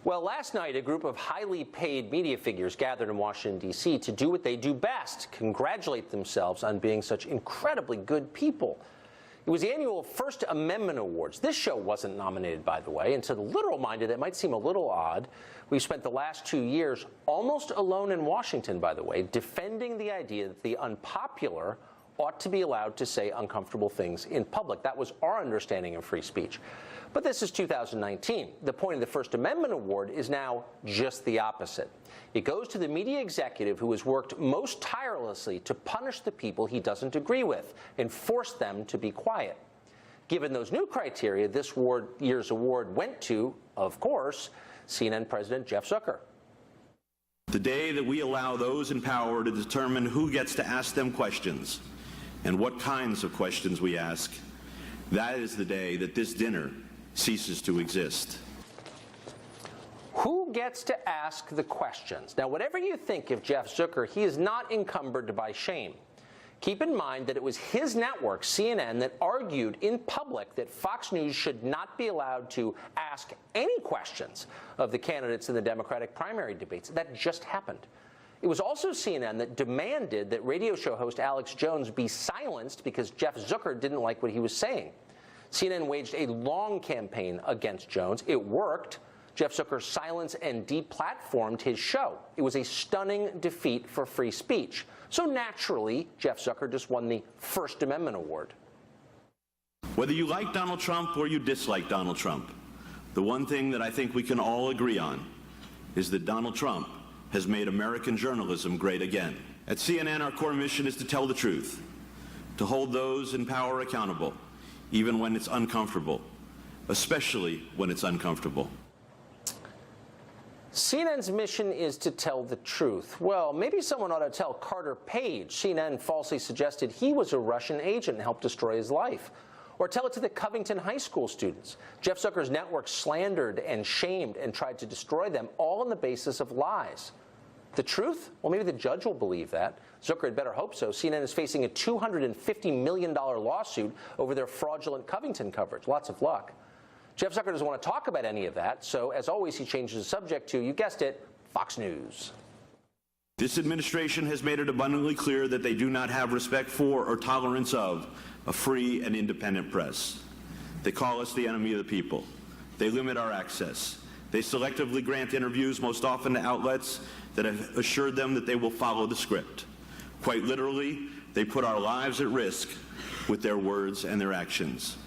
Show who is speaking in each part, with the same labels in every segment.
Speaker 1: Well, last night, a group of highly paid media figures gathered in Washington, D.C. to do what they do best, congratulate themselves on being such incredibly good people. It was the annual First Amendment Awards. This show wasn't nominated, by the way, and to the literal-minded, that might seem a little odd. We've spent the last 2 years almost alone in Washington, by the way, defending the idea that the unpopular ought to be allowed to say uncomfortable things in public. That was our understanding of free speech. But this is 2019. The point of the First Amendment Award is now just the opposite. It goes to the media executive who has worked most tirelessly to punish the people he doesn't agree with and force them to be quiet. Given those new criteria, this year's award went to, of course, CNN President Jeff Zucker.
Speaker 2: The day that we allow those in power to determine who gets to ask them questions and what kinds of questions we ask, that is the day that this dinner ceases to exist.
Speaker 1: Who gets to ask the questions? Now, whatever you think of Jeff Zucker, he is not encumbered by shame. Keep in mind that it was his network, CNN, that argued in public that Fox News should not be allowed to ask any questions of the candidates in the Democratic primary debates. That just happened. It was also CNN that demanded that radio show host Alex Jones be silenced because Jeff Zucker didn't like what he was saying. CNN waged a long campaign against Jones. It worked. Jeff Zucker silenced and deplatformed his show. It was a stunning defeat for free speech. So naturally, Jeff Zucker just won the First Amendment Award.
Speaker 2: Whether you like Donald Trump or you dislike Donald Trump, the one thing that I think we can all agree on is that Donald Trump has made American journalism great again. At CNN, our core mission is to tell the truth, to hold those in power accountable, even when it's uncomfortable, especially when it's uncomfortable.
Speaker 1: CNN's mission is to tell the truth. Well, maybe someone ought to tell Carter Page. CNN falsely suggested he was a Russian agent and helped destroy his life. Or tell it to the Covington High School students. Jeff Zucker's network slandered and shamed and tried to destroy them, all on the basis of lies. The truth? Well, maybe the judge will believe that. Zucker had better hope so. CNN is facing a $250 million lawsuit over their fraudulent Covington coverage. Lots of luck. Jeff Zucker doesn't want to talk about any of that, so as always, he changes the subject to, you guessed it, Fox News.
Speaker 2: This administration has made it abundantly clear that they do not have respect for or tolerance of a free and independent press. They call us the enemy of the people. They limit our access. They selectively grant interviews, most often to outlets that have assured them that they will follow the script. Quite literally, they put our lives at risk with their words and their actions.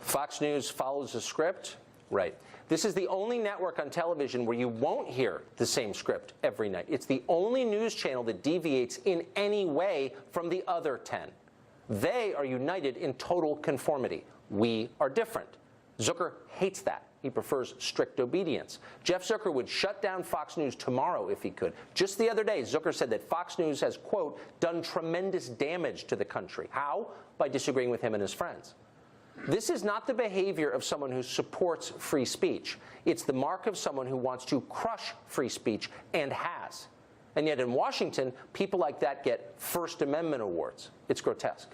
Speaker 1: Fox News follows the script? Right. This is the only network on television where you won't hear the same script every night. It's the only news channel that deviates in any way from the other 10. They are united in total conformity. We are different. Zucker hates that. He prefers strict obedience. Jeff Zucker would shut down Fox News tomorrow if he could. Just the other day, Zucker said that Fox News has, quote, done tremendous damage to the country. How? By disagreeing with him and his friends. This is not the behavior of someone who supports free speech. It's the mark of someone who wants to crush free speech and has. And yet in Washington, people like that get First Amendment awards. It's grotesque.